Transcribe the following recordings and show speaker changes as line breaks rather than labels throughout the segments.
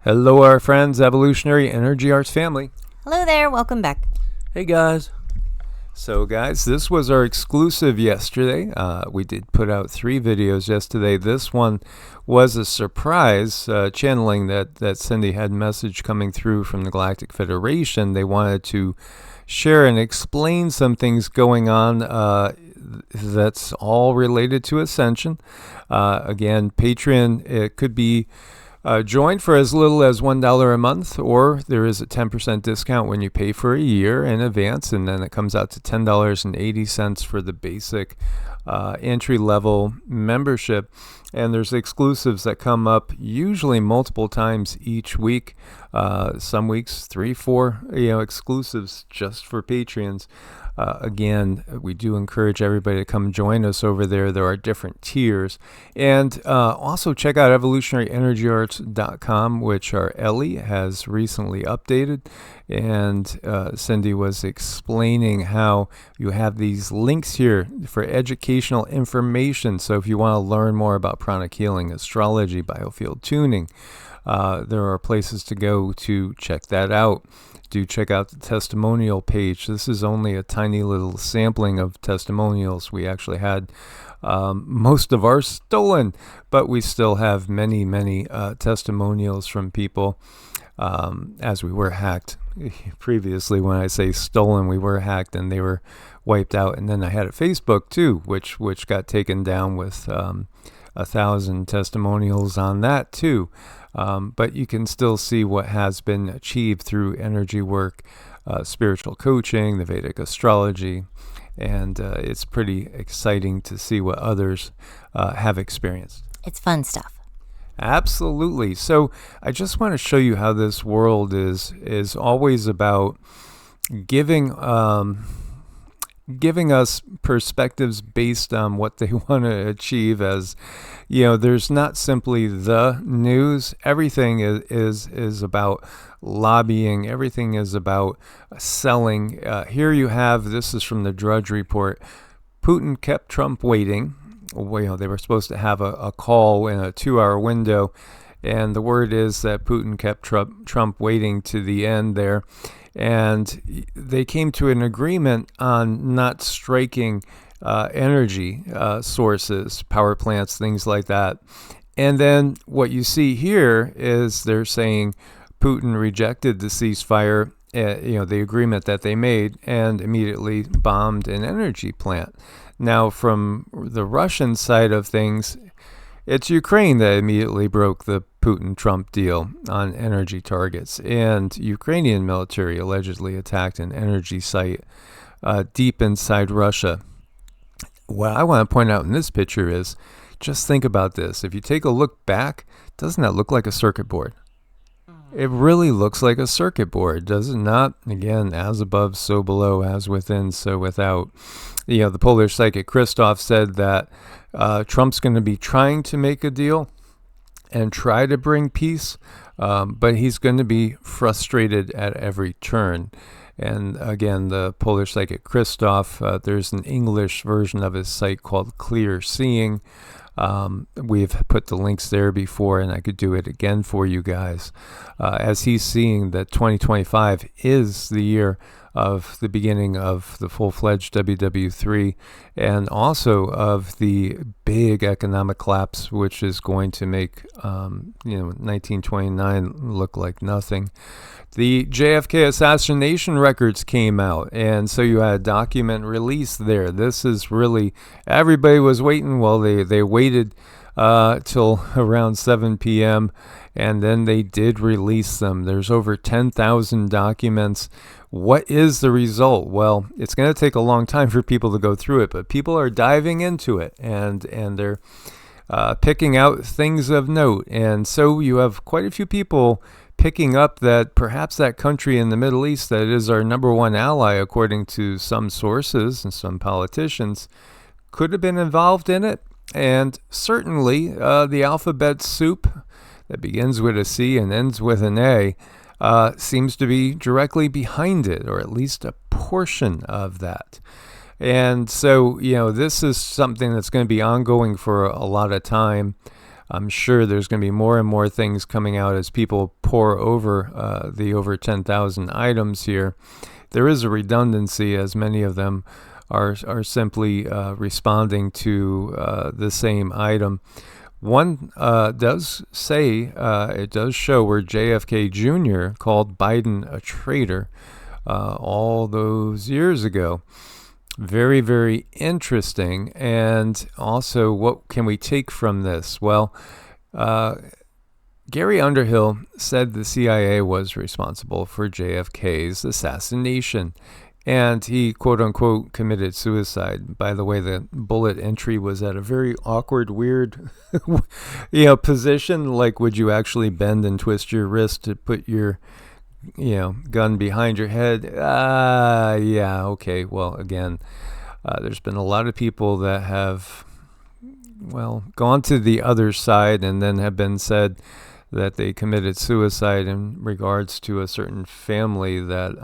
Hello, our friends, Evolutionary Energy Arts family.
Hello there, welcome back.
Hey, guys. So, guys, this was our exclusive yesterday. We did put out 3 videos yesterday. This one was a surprise, channeling that Cindy had a message coming through from the Galactic Federation. They wanted to share and explain some things going on that's all related to Ascension. Again, Patreon, it could be join for as little as $1 a month, or there is a 10% discount when you pay for a year in advance, and then it comes out to $10.80 for the basic entry-level membership. And there's exclusives that come up usually multiple times each week. Some weeks 3-4 exclusives just for Patreons. Again, we do encourage everybody to come join us over there. There are different tiers. And also check out evolutionaryenergyarts.com, which our Ellie has recently updated. And Cindy was explaining how you have these links here for educational information. So if you want to learn more about pranic healing, astrology, biofield tuning, there are places to go to check that out. Do check out the testimonial page. This is only a tiny little sampling of testimonials. We actually had most of ours stolen, but we still have many testimonials from people as we were hacked. Previously, when I say stolen, we were hacked and they were wiped out. And then I had a Facebook too, which got taken down with 1,000 testimonials on that too. But you can still see what has been achieved through energy work, spiritual coaching, the Vedic astrology, and it's pretty exciting to see what others have experienced.
It's fun stuff.
Absolutely. So I just want to show you how this world is always about giving us perspectives based on what they want to achieve. As there's not simply the news. Everything is about lobbying. Everything is about selling. Here you have, this is from the Drudge Report. Putin kept Trump waiting. They were supposed to have a call in a 2-hour window, and the word is that Putin kept Trump waiting to the end there. And they came to an agreement on not striking energy sources, power plants, things like that. And then what you see here is they're saying Putin rejected the ceasefire, the agreement that they made, and immediately bombed an energy plant. Now, from the Russian side of things, it's Ukraine that immediately broke the Putin-Trump deal on energy targets, and Ukrainian military allegedly attacked an energy site deep inside Russia. What I want to point out in this picture is, just think about this. If you take a look back, doesn't that look like a circuit board? It really looks like a circuit board, does it not? Again, as above, so below, as within, so without. The Polish psychic Christoph said that Trump's going to be trying to make a deal and try to bring peace, but he's going to be frustrated at every turn. And again, the Polish psychic Christoph, there's an English version of his site called Clear Seeing. We've put the links there before, and I could do it again for you guys. As he's seeing that 2025 is the year of the beginning of the full-fledged WW3, and also of the big economic collapse, which is going to make 1929 look like nothing. The JFK assassination records came out, and so you had a document released there. This is really, everybody was waiting. Well, they waited till around 7 p.m., and then they did release them. There's over 10,000 documents. What is the result? Well, it's going to take a long time for people to go through it, but people are diving into it, and they're picking out things of note. And so you have quite a few people picking up that perhaps that country in the Middle East that is our number one ally, according to some sources and some politicians, could have been involved in it. And certainly the alphabet soup that begins with a C and ends with an A seems to be directly behind it, or at least a portion of that. And so, this is something that's going to be ongoing for a lot of time. I'm sure there's going to be more and more things coming out as people pour over the over 10,000 items here. There is a redundancy, as many of them are simply responding to the same item. One does say, it does show where JFK Jr. called Biden a traitor all those years ago. Very, very interesting. And also, what can we take from this? Well, Gary Underhill said the CIA was responsible for JFK's assassination, and he, quote-unquote, committed suicide. By the way, the bullet entry was at a very awkward, weird position. Like, would you actually bend and twist your wrist to put your gun behind your head? Yeah, okay. Well, again, there's been a lot of people that have, gone to the other side and then have been said that they committed suicide in regards to a certain family that,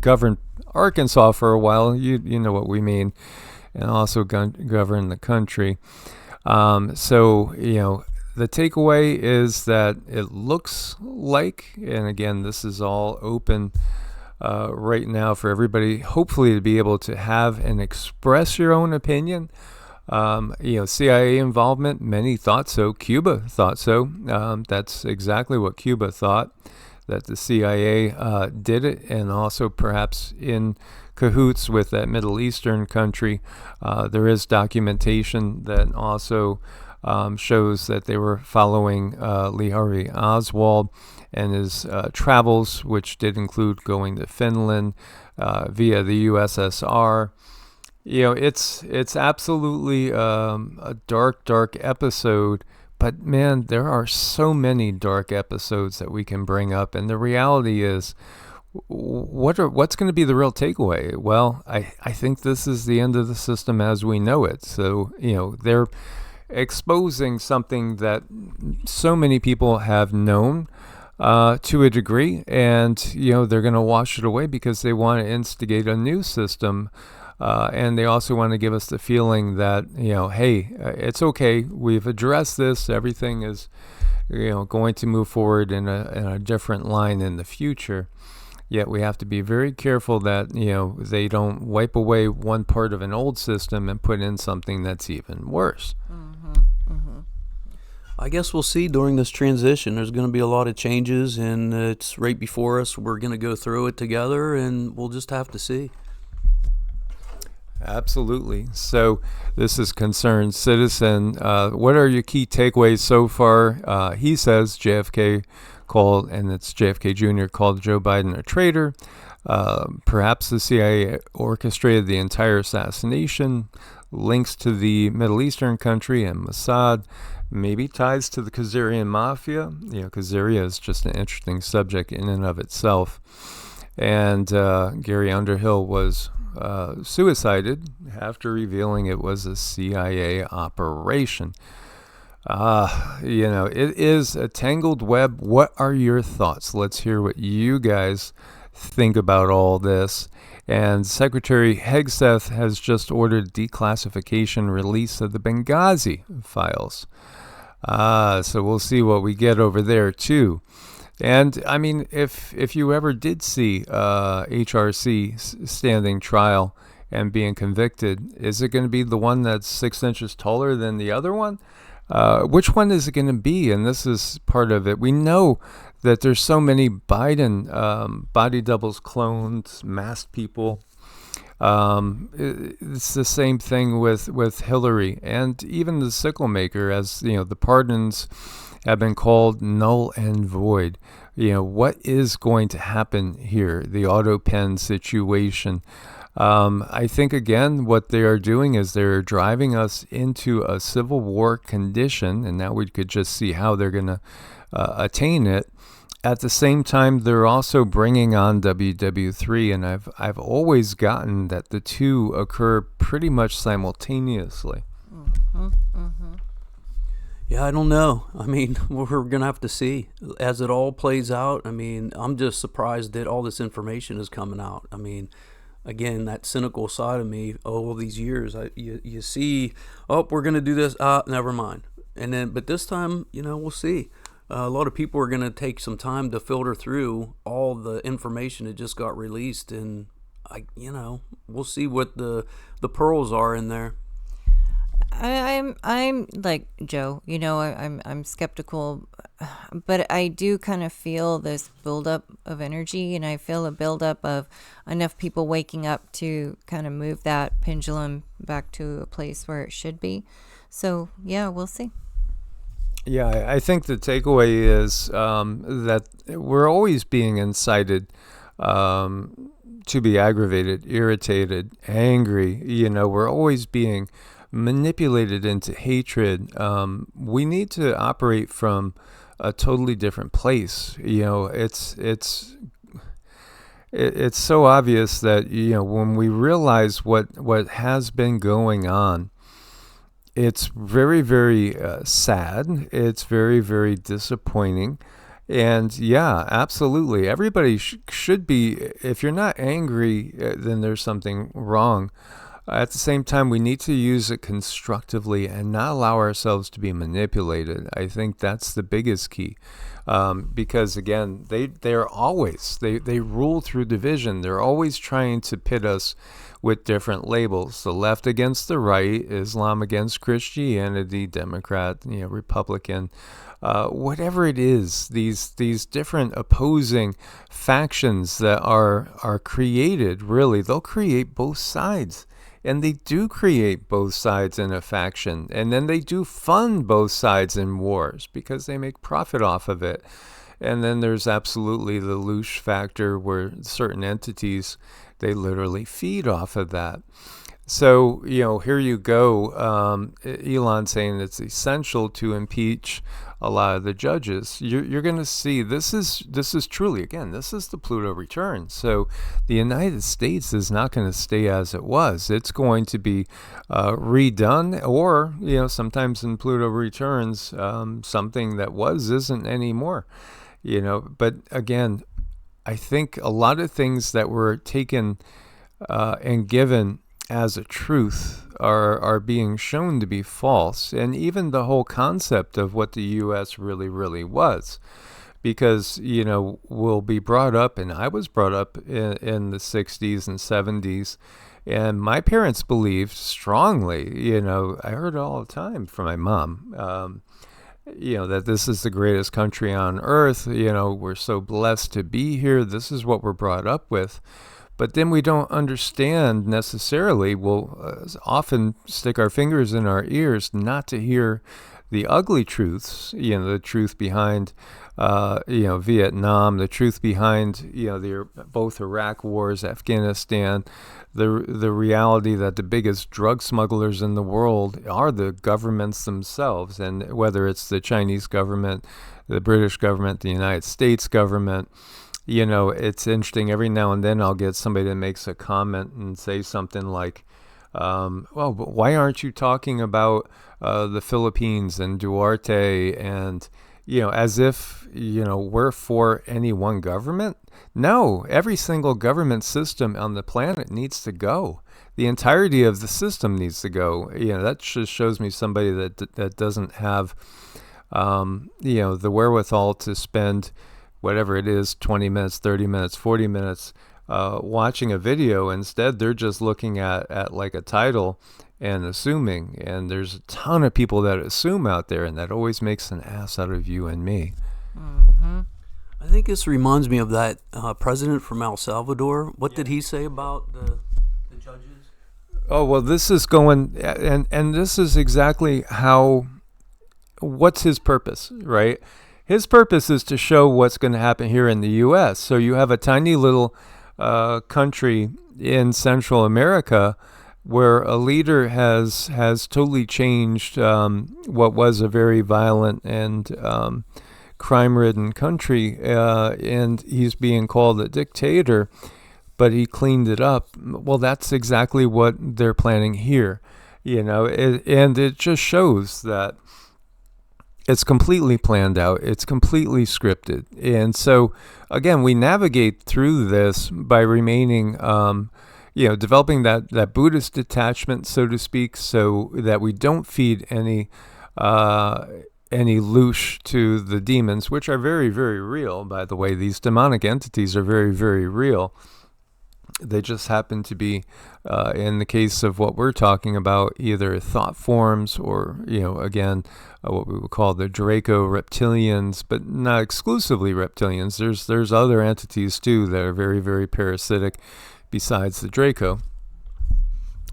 governed Arkansas for a while. You know what we mean, and also governed the country. The takeaway is that it looks like, and again, this is all open right now for everybody, hopefully to be able to have and express your own opinion. CIA involvement, many thought so. Cuba thought so. That's exactly what Cuba thought, that the CIA did it, and also perhaps in cahoots with that Middle Eastern country. There is documentation that also shows that they were following Lee Harvey Oswald and his travels, which did include going to Finland via the USSR. It's absolutely a dark episode, but man, there are so many dark episodes that we can bring up, and the reality is, what's going to be the real takeaway? Well, I think this is the end of the system as we know it. So, they're exposing something that so many people have known to a degree, and they're going to wash it away because they want to instigate a new system. And they also want to give us the feeling that, hey, it's okay. We've addressed this. Everything is, going to move forward in a different line in the future. Yet we have to be very careful that, they don't wipe away one part of an old system and put in something that's even worse.
I guess we'll see during this transition. There's going to be a lot of changes, and it's right before us. We're going to go through it together, and we'll just have to see.
Absolutely. So this is Concerned Citizen. What are your key takeaways so far? He says JFK called, and it's JFK Jr. called Joe Biden a traitor. Perhaps the CIA orchestrated the entire assassination. Links to the Middle Eastern country and Mossad. Maybe ties to the Khazarian mafia. Khazaria is just an interesting subject in and of itself. And Gary Underhill was suicided after revealing it was a CIA operation. It is a tangled web. What are your thoughts? Let's hear what you guys think about all this. And Secretary Hegseth has just ordered declassification release of the Benghazi files. So we'll see what we get over there too. And I mean, if you ever did see HRC standing trial and being convicted, is it going to be the one that's 6 inches taller than the other one? Which one is it going to be? And this is part of it. We know that there's so many Biden body doubles, clones, masked people. It's the same thing with Hillary and even the sickle maker, as the pardons have been called null and void. What is going to happen here? The auto pen situation. I think, again, what they are doing is they're driving us into a civil war condition, and now we could just see how they're going to attain it. At the same time, they're also bringing on WW3, and I've always gotten that the two occur pretty much simultaneously.
Yeah, I don't know. I mean, we're going to have to see as it all plays out. I mean, I'm just surprised that all this information is coming out. I mean, again, that cynical side of me, all these years, you see, we're going to do this. Never mind. And then, but this time, we'll see. A lot of people are going to take some time to filter through all the information that just got released, and we'll see what the pearls are in there.
I'm like Joe. I'm skeptical, but I do kind of feel this buildup of energy, and I feel a buildup of enough people waking up to kind of move that pendulum back to a place where it should be. So yeah, we'll see.
Yeah, I think the takeaway is that we're always being incited to be aggravated, irritated, angry. We're always being manipulated into hatred. We need to operate from a totally different place. It's so obvious that when we realize what has been going on, it's very, very sad. It's very, very disappointing. And yeah, absolutely. Everybody should be, if you're not angry, then there's something wrong. At the same time, we need to use it constructively and not allow ourselves to be manipulated. I think that's the biggest key. Because again, they're always, they rule through division. They're always trying to pit us with different labels: the left against the right, Islam against Christianity, Democrat, Republican, whatever it is. These different opposing factions that are created. Really, they'll create both sides. And they do create both sides in a faction. And then they do fund both sides in wars because they make profit off of it. And then there's absolutely the loosh factor where certain entities, they literally feed off of that. So, here you go. Elon saying it's essential to impeach a lot of the judges. You're going to see this is truly, again, this is the Pluto return. So the United States is not going to stay as it was. It's going to be redone, or sometimes in Pluto returns, something that isn't anymore. But again, I think a lot of things that were taken and given as a truth are being shown to be false, and even the whole concept of what the U.S. really, really was. Because, we'll be brought up, and I was brought up in the 60s and 70s, and my parents believed strongly, I heard it all the time from my mom, that this is the greatest country on earth, we're so blessed to be here, this is what we're brought up with. But then we don't understand necessarily. We'll often stick our fingers in our ears not to hear the ugly truths, the truth behind, Vietnam, the truth behind, both Iraq wars, Afghanistan, the reality that the biggest drug smugglers in the world are the governments themselves. And whether it's the Chinese government, the British government, the United States government, it's interesting. Every now and then I'll get somebody that makes a comment and say something like, well, but why aren't you talking about the Philippines and Duarte and, as if, we're for any one government? No, every single government system on the planet needs to go. The entirety of the system needs to go. That just shows me somebody that doesn't have, the wherewithal to spend whatever it is, 20 minutes, 30 minutes, 40 minutes, watching a video. Instead, they're just looking at like a title and assuming. And there's a ton of people that assume out there, and that always makes an ass out of you and me.
Mm-hmm.
I think this reminds me of that president from El Salvador. What did he say about the judges?
Oh, well, this is going, and this is exactly what's his purpose, right? His purpose is to show what's going to happen here in the U.S. So you have a tiny little country in Central America where a leader has totally changed what was a very violent and crime-ridden country, and he's being called a dictator, but he cleaned it up. Well, that's exactly what they're planning here, and it just shows that it's completely planned out. It's completely scripted. And so, again, we navigate through this by remaining, developing that Buddhist detachment, so to speak, so that we don't feed any any loosh to the demons, which are very, very real. By the way, these demonic entities are very, very real. They just happen to be, in the case of what we're talking about, either thought forms or, again, what we would call the Draco reptilians, but not exclusively reptilians. There's other entities too that are very, very parasitic besides the Draco.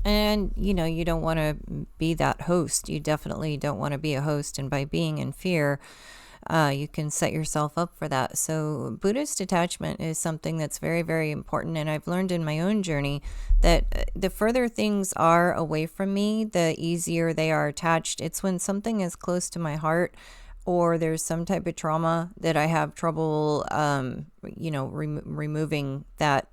And, you don't want to be that host. You definitely don't want to be a host. And by being in fear, you can set yourself up for that. So Buddhist detachment is something that's very, very important. And I've learned in my own journey that the further things are away from me, the easier they are attached. It's when something is close to my heart, or there's some type of trauma, that I have trouble, removing that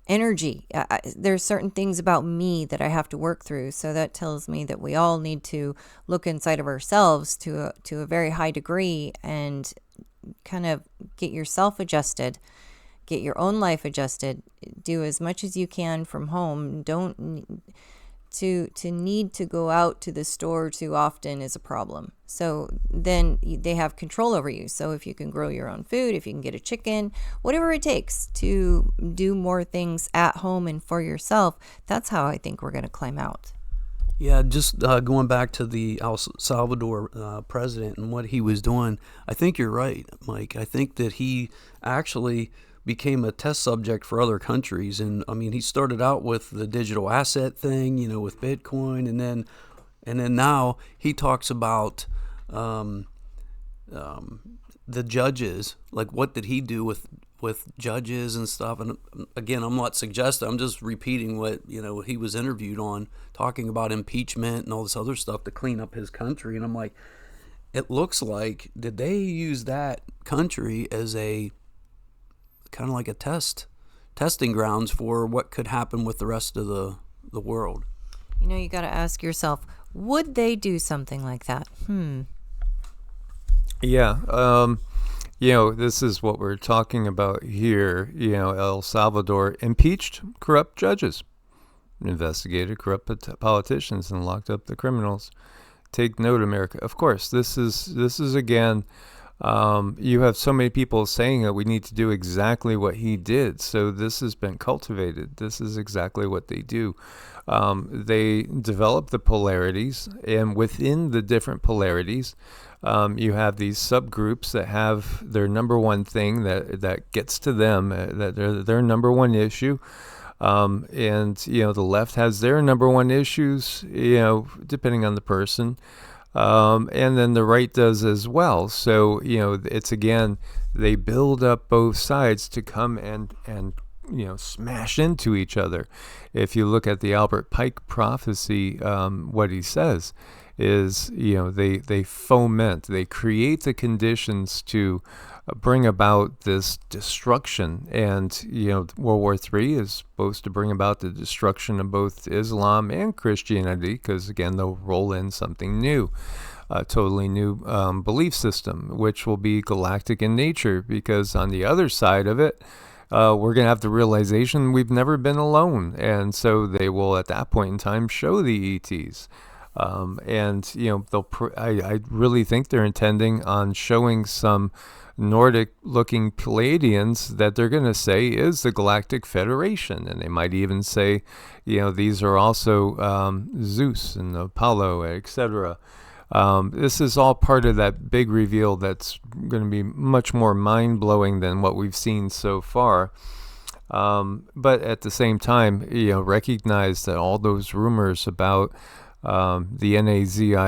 energy. There's certain things about me that I have to work through. So that tells me that we all need to look inside of ourselves to a very high degree and kind of get yourself adjusted, get your own life adjusted, do as much as you can from home. Don't to need to go out to the store too often is a problem. So then they have control over you. So if you can grow your own food, if you can get a chicken, whatever it takes to do more things at home and for yourself, that's how I think we're going to climb out.
Yeah, just going back to the El Salvador president and what he was doing, I think you're right, Mike. I think that he actually became a test subject for other countries. And I mean, he started out with the digital asset thing, with Bitcoin, and then now he talks about the judges. Like, what did he do with judges and stuff? And again, I'm not suggesting, I'm just repeating what he was interviewed on, talking about impeachment and all this other stuff to clean up his country. And I'm like, it looks like, did they use that country as a kind of like a testing grounds for what could happen with the rest of the world?
You got to ask yourself, would they do something like that?
Yeah. This is what we're talking about here. El Salvador impeached corrupt judges, investigated corrupt politicians, and locked up the criminals. Take note, America. Of course, this is again, you have so many people saying that we need to do exactly what he did. So this has been cultivated. This is exactly what they do. They develop the polarities, and within the different polarities, you have these subgroups that have their number one thing that gets to them, that their number one issue. And the left has their number one issues, depending on the person. And then the right does as well. So, it's again, they build up both sides to come and smash into each other. If you look at the Albert Pike prophecy, what he says is, they foment, they create the conditions to bring about this destruction. And, World War III is supposed to bring about the destruction of both Islam and Christianity, because, again, they'll roll in something new, a totally new belief system, which will be galactic in nature, because on the other side of it, we're going to have the realization we've never been alone. And so they will, at that point in time, show the ETs. I really think they're intending on showing some Nordic-looking Pleiadians that they're going to say is the Galactic Federation. And they might even say, these are also Zeus and Apollo, etc. This is all part of that big reveal that's going to be much more mind-blowing than what we've seen so far. But at the same time, recognize that all those rumors about the NAZI''S's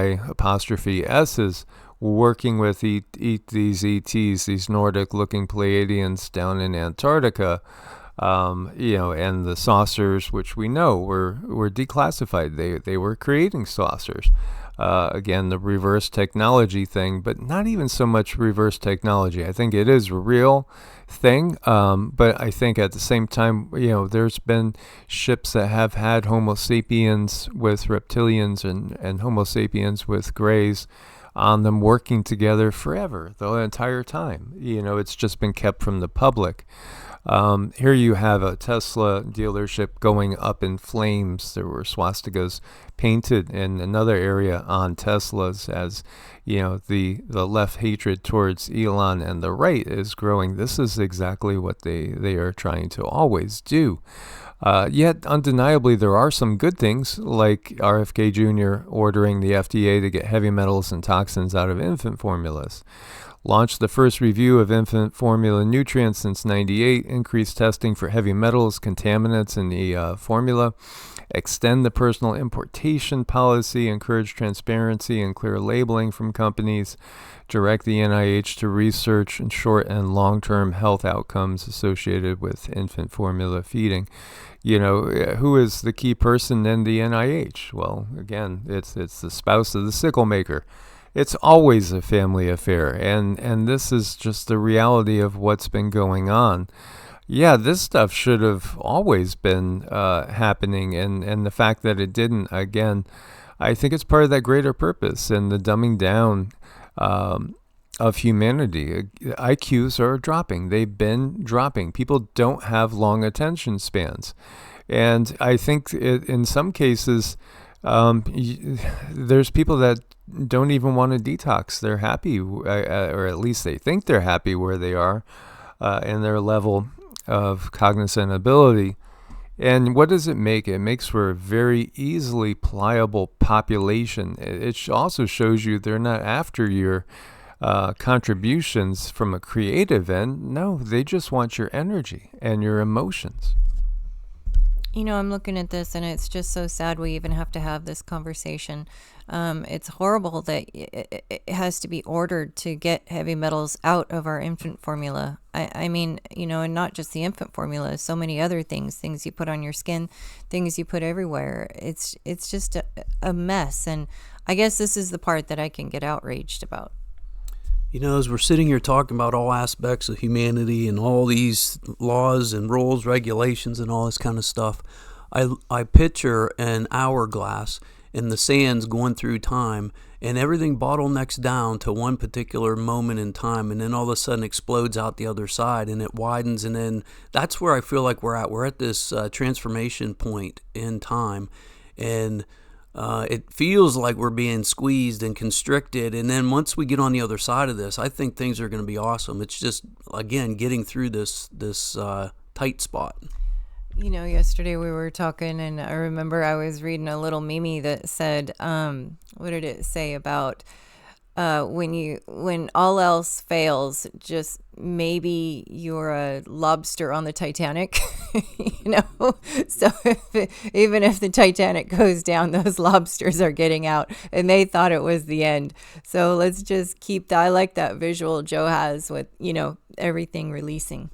working with these ETs, these Nordic-looking Pleiadians down in Antarctica, and the saucers, which we know were declassified. They were creating saucers. Again, the reverse technology thing, but not even so much reverse technology. I think it is a real thing, but I think at the same time, there's been ships that have had Homo sapiens with reptilians and Homo sapiens with grays on them working together forever, the entire time. It's just been kept from the public. Here you have a Tesla dealership going up in flames. There were swastikas painted in another area on Teslas as, the left hatred towards Elon and the right is growing. This is exactly what they are trying to always do. Yet, undeniably, there are some good things, like RFK Jr. ordering the FDA to get heavy metals and toxins out of infant formulas. Launched the first review of infant formula nutrients since '98, increased testing for heavy metals, contaminants in the formula, extend the personal importation policy, encourage transparency and clear labeling from companies, direct the NIH to research short and long-term health outcomes associated with infant formula feeding. Who is the key person in the NIH? Well, again, it's the spouse of the sickle maker. It's always a family affair, and this is just the reality of what's been going on. Yeah, this stuff should have always been happening, and the fact that it didn't, again, I think it's part of that greater purpose and the dumbing down of humanity. IQs are dropping. They've been dropping. People don't have long attention spans. And I think in some cases, there's people that don't even want to detox. They're happy, or at least they think they're happy where they are in their level of cognizant ability. And what does it make? It makes for a very easily pliable population. It also shows you they're not after your contributions from a creative end. No, they just want your energy and your emotions.
I'm looking at this and it's just so sad we even have to have this conversation. It's horrible that it has to be ordered to get heavy metals out of our infant formula. I mean, and not just the infant formula, so many other things you put on your skin, things you put everywhere. It's just a mess. And I guess this is the part that I can get outraged about.
As we're sitting here talking about all aspects of humanity and all these laws and rules, regulations, and all this kind of stuff, I picture an hourglass and the sands going through time, and everything bottlenecks down to one particular moment in time, and then all of a sudden explodes out the other side, and it widens, and then that's where I feel like we're at. We're at this transformation point in time, and it feels like we're being squeezed and constricted, and then once we get on the other side of this, I think things are going to be awesome. It's just, again, getting through this tight spot.
Yesterday we were talking, and I remember I was reading a little meme that said, what did it say about when all else fails, just maybe you're a lobster on the Titanic, So even if the Titanic goes down, those lobsters are getting out, and they thought it was the end. So let's just I like that visual Joe has with, everything releasing.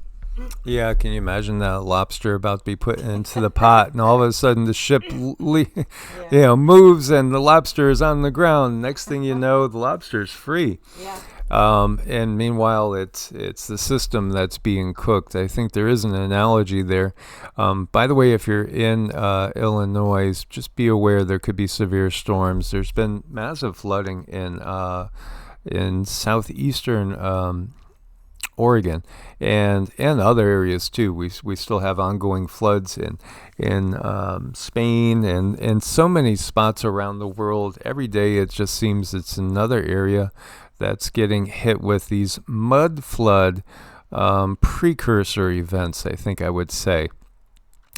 Yeah, can you imagine that lobster about to be put into the pot, and all of a sudden the ship, moves, and the lobster is on the ground. Next thing you know, the lobster's free.
Yeah.
And meanwhile, it's the system that's being cooked. I think there is an analogy there. By the way, if you're in Illinois, just be aware there could be severe storms. There's been massive flooding in southeastern Oregon and other areas too. We still have ongoing floods in Spain and so many spots around the world. Every day it just seems it's another area that's getting hit with these mud flood precursor events, I think I would say.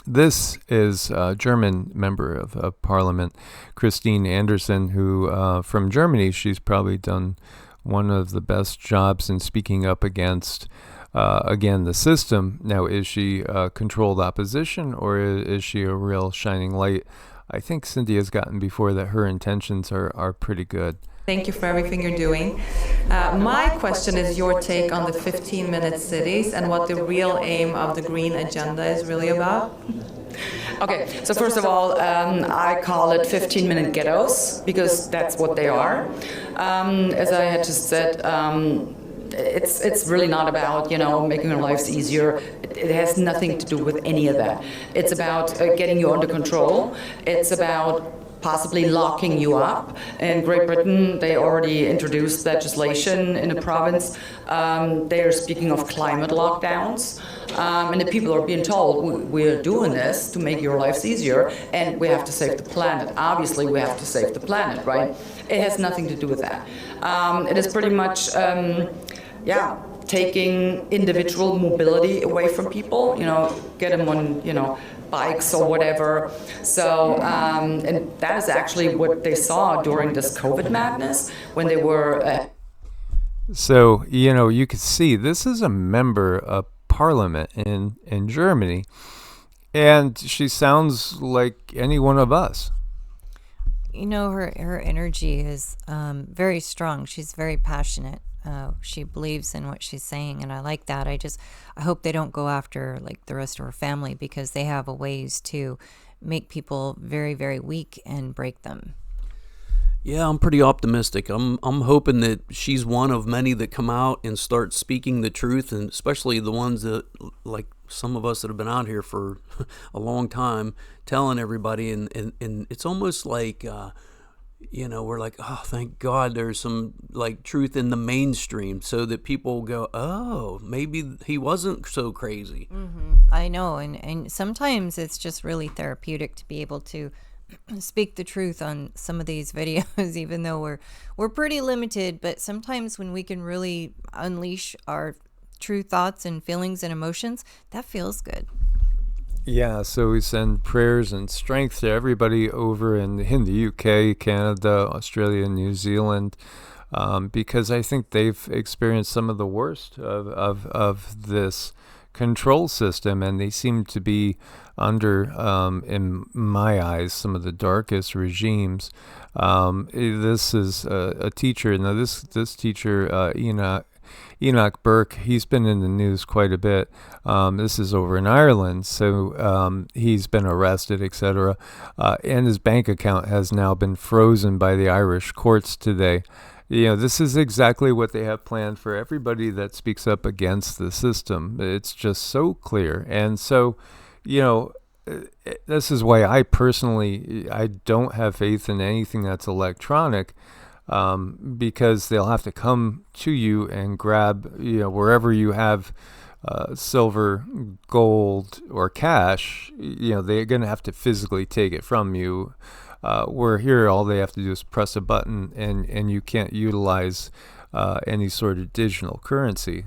This is a German member of Parliament, Christine Anderson, who from Germany, she's probably done one of the best jobs in speaking up against, again, the system. Now, is she controlled opposition, or is she a real shining light? I think Cynthia's gotten before that her intentions are pretty good.
Thank you for everything you're doing. My question is your take on the 15-minute cities and what the real aim of the green agenda is really about.
Okay, so first of all, I call it 15-minute ghettos because that's what they are. As I had just said, it's really not about, making our lives easier. It has nothing to do with any of that. It's about getting you under control. It's about possibly locking you up. In Great Britain, they already introduced legislation in a province. They are speaking of climate lockdowns. And the people are being told, we're doing this to make your lives easier, and we have to save the planet. Obviously, we have to save the planet, right? It has nothing to do with that. It is pretty much, taking individual mobility away from people, get them on, bikes or whatever. So, and that is actually what they saw during this COVID madness when they were...
So, you could see this is a member of parliament in Germany, and she sounds like any one of us.
Her energy is very strong. She's very passionate. She believes in what she's saying, and I like that. I hope they don't go after like the rest of her family, because they have a ways to make people very, very weak and break them.
Yeah, I'm pretty optimistic. I'm hoping that she's one of many that come out and start speaking the truth, and especially the ones that, like some of us that have been out here for a long time, telling everybody, and it's almost like, we're like, oh, thank God there's some like truth in the mainstream, so that people go, oh, maybe he wasn't so crazy.
Mm-hmm. I know, and sometimes it's just really therapeutic to be able to speak the truth on some of these videos, even though we're pretty limited. But sometimes when we can really unleash our true thoughts and feelings and emotions, that feels good.
Yeah, so we send prayers and strength to everybody over in the UK, Canada, Australia, and New Zealand, because I think they've experienced some of the worst of this control system, and they seem to be under, in my eyes, some of the darkest regimes. This is a teacher. Now, this teacher, Enoch Burke, he's been in the news quite a bit. This is over in Ireland, so he's been arrested, etc. And his bank account has now been frozen by the Irish courts today. This is exactly what they have planned for everybody that speaks up against the system. It's just so clear. And so, this is why I don't have faith in anything that's electronic, because they'll have to come to you and grab, wherever you have silver, gold, or cash, they're going to have to physically take it from you. Where here, all they have to do is press a button, and you can't utilize any sort of digital currency.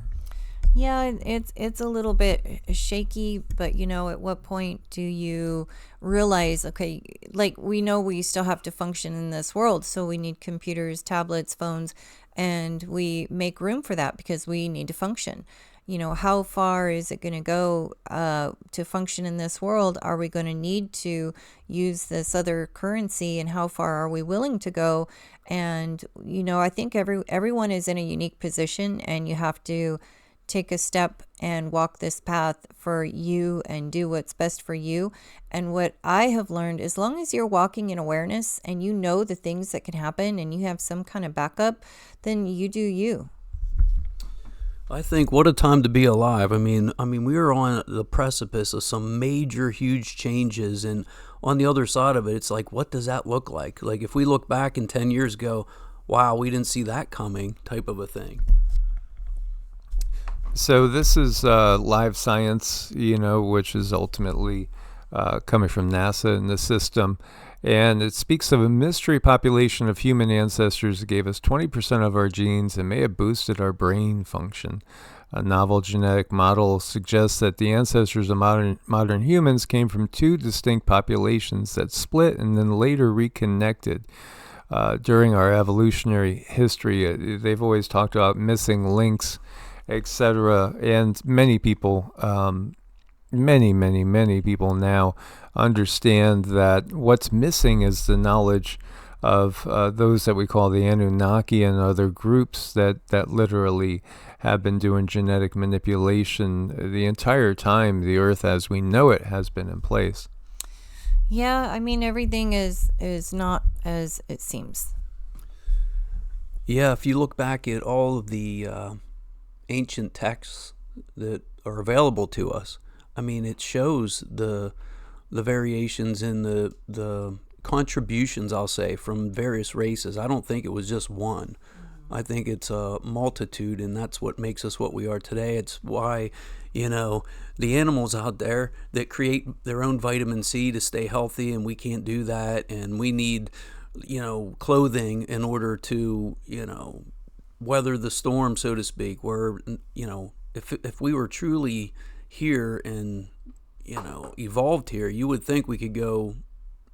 Yeah, it's a little bit shaky, but at what point do you realize, okay, like we know we still have to function in this world, so we need computers, tablets, phones, and we make room for that because we need to function. How far is it going to go to function in this world? Are we going to need to use this other currency, and how far are we willing to go? And, I think everyone is in a unique position, and you have to take a step and walk this path for you and do what's best for you. And what I have learned, as long as you're walking in awareness and you know the things that can happen and you have some kind of backup, then you do you.
I think what a time to be alive. I mean, we are on the precipice of some major, huge changes, and on the other side of it, it's like, what does that look like? Like, if we look back in 10 years ago, wow, we didn't see that coming, type of a thing.
So this is live science, which is ultimately coming from NASA and the system. And it speaks of a mystery population of human ancestors that gave us 20% of our genes and may have boosted our brain function. A novel genetic model suggests that the ancestors of modern humans came from two distinct populations that split and then later reconnected. During our evolutionary history, they've always talked about missing links, etc. And many people, many people now understand that what's missing is the knowledge of those that we call the Anunnaki and other groups that literally have been doing genetic manipulation the entire time the Earth as we know it has been in place.
Yeah, everything is not as it seems.
Yeah, if you look back at all of the ancient texts that are available to us, it shows the variations in the contributions, I'll say, from various races. I don't think it was just one. I think it's a multitude, and that's what makes us what we are today. It's why, the animals out there that create their own vitamin C to stay healthy, and we can't do that, and we need, clothing in order to, weather the storm, so to speak, where, if we were truly here and, evolved here, you would think we could go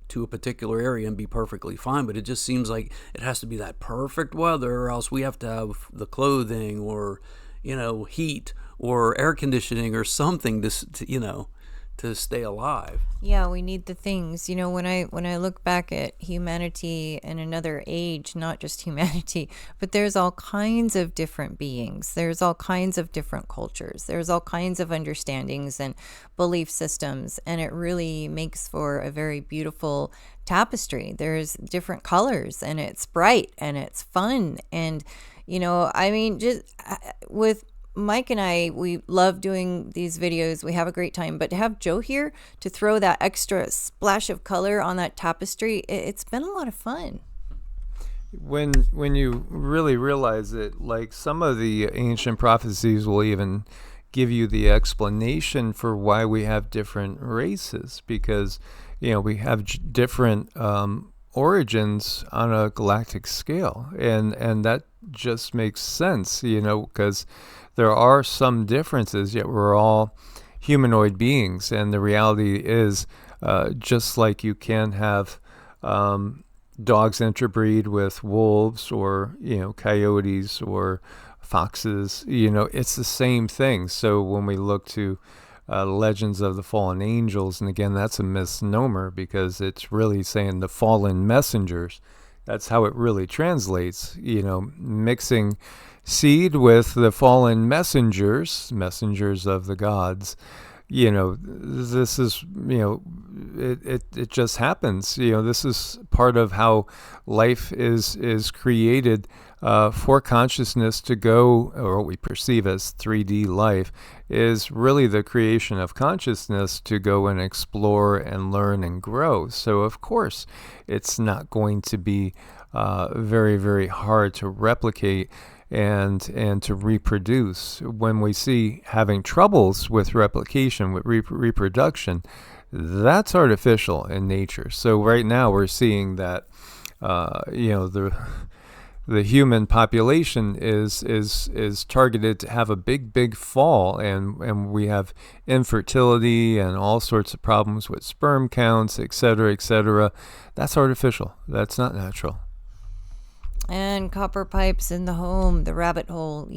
to a particular area and be perfectly fine, but it just seems like it has to be that perfect weather, or else we have to have the clothing or heat or air conditioning or something to stay alive.
Yeah, we need the things. When I look back at humanity in another age, not just humanity, but there's all kinds of different beings. There's all kinds of different cultures. There's all kinds of understandings and belief systems, and it really makes for a very beautiful tapestry. There's different colors, and it's bright and it's fun, and just with Mike and I, we love doing these videos. We have a great time. But to have Joe here to throw that extra splash of color on that tapestry, it's been a lot of fun.
When you really realize it, like some of the ancient prophecies will even give you the explanation for why we have different races, because we have different origins on a galactic scale, and that just makes sense, because there are some differences, yet we're all humanoid beings, and the reality is, just like you can have dogs interbreed with wolves or coyotes or foxes, it's the same thing. So when we look to legends of the fallen angels, and again, that's a misnomer because it's really saying the fallen messengers. That's how it really translates, mixing seed with the fallen messengers of the gods. This is, it just happens. This is part of how life is created for consciousness to go, or what we perceive as 3D life, is really the creation of consciousness to go and explore and learn and grow. So, of course, it's not going to be very, very hard to replicate and to reproduce. When we see having troubles with replication, with reproduction, that's artificial in nature. So right now we're seeing that the human population is targeted to have a big fall, and we have infertility and all sorts of problems with sperm counts, etc., etc. That's artificial. That's not natural.
And copper pipes in the home, the rabbit hole,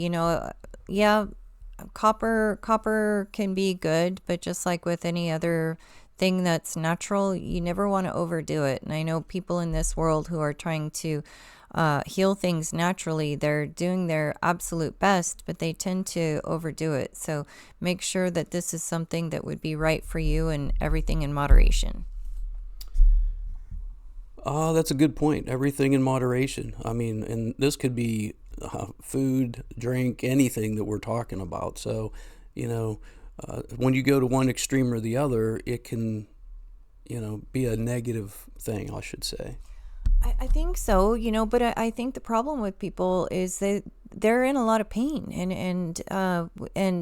copper can be good, but just like with any other thing that's natural, you never want to overdo it. And I know people in this world who are trying to heal things naturally, they're doing their absolute best, but they tend to overdo it. So make sure that this is something that would be right for you, and everything in moderation.
That's a good point. Everything in moderation. I mean, and this could be food, drink, anything that we're talking about. So, when you go to one extreme or the other, it can, be a negative thing, I should say.
I think so, but I think the problem with people is that they're in a lot of pain, and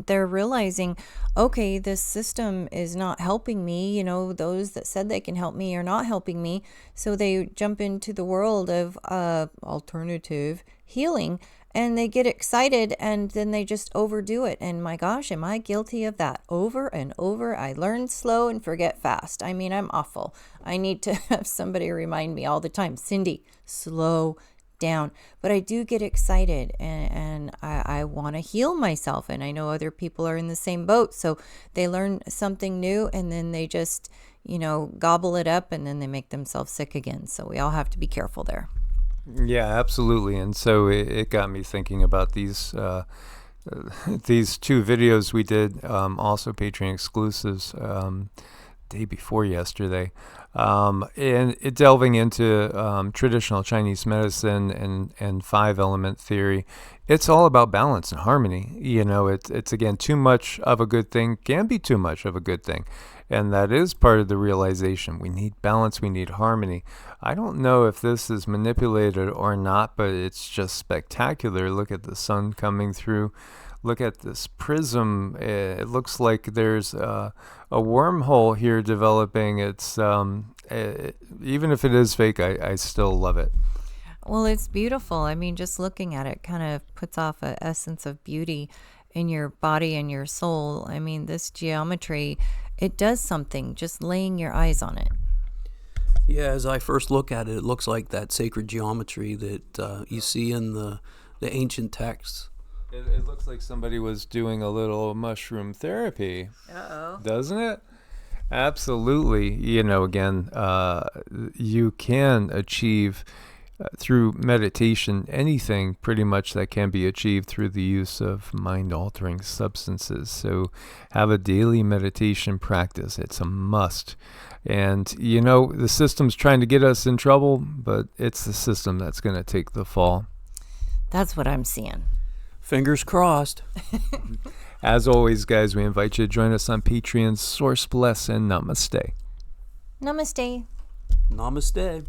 they're realizing, okay, this system is not helping me. Those that said they can help me are not helping me. So they jump into the world of alternative healing, and they get excited, and then they just overdo it. And my gosh, am I guilty of that over and over? I learn slow and forget fast. I mean, I'm awful. I need to have somebody remind me all the time, Cindy, slow down. But I do get excited, and I want to heal myself. And I know other people are in the same boat. So they learn something new, and then they just, gobble it up, and then they make themselves sick again. So we all have to be careful there.
Yeah, absolutely. And so it got me thinking about these these two videos we did, also Patreon exclusives, day before yesterday, and it delving into traditional Chinese medicine and 5-element theory. It's all about balance and harmony. It's again, too much of a good thing can be too much of a good thing. And that is part of the realization. We need balance, we need harmony. I don't know if this is manipulated or not, but it's just spectacular. Look at the sun coming through. Look at this prism. It looks like there's a wormhole here developing. It's even if it is fake, I still love it.
Well, it's beautiful. I mean, just looking at it kind of puts off an essence of beauty in your body and your soul. I mean, this geometry, it does something just laying your eyes on it.
Yeah, as I first look at it, it looks like that sacred geometry that you see in the ancient texts.
It looks like somebody was doing a little mushroom therapy.
Uh-oh.
Doesn't it? Absolutely. Again, you can achieve through meditation anything pretty much that can be achieved through the use of mind-altering substances. So have a daily meditation practice. It's a must. And, the system's trying to get us in trouble, but it's the system that's going to take the fall.
That's what I'm seeing.
Fingers crossed.
As always, guys, we invite you to join us on Patreon. Source bless and namaste.
Namaste.
Namaste.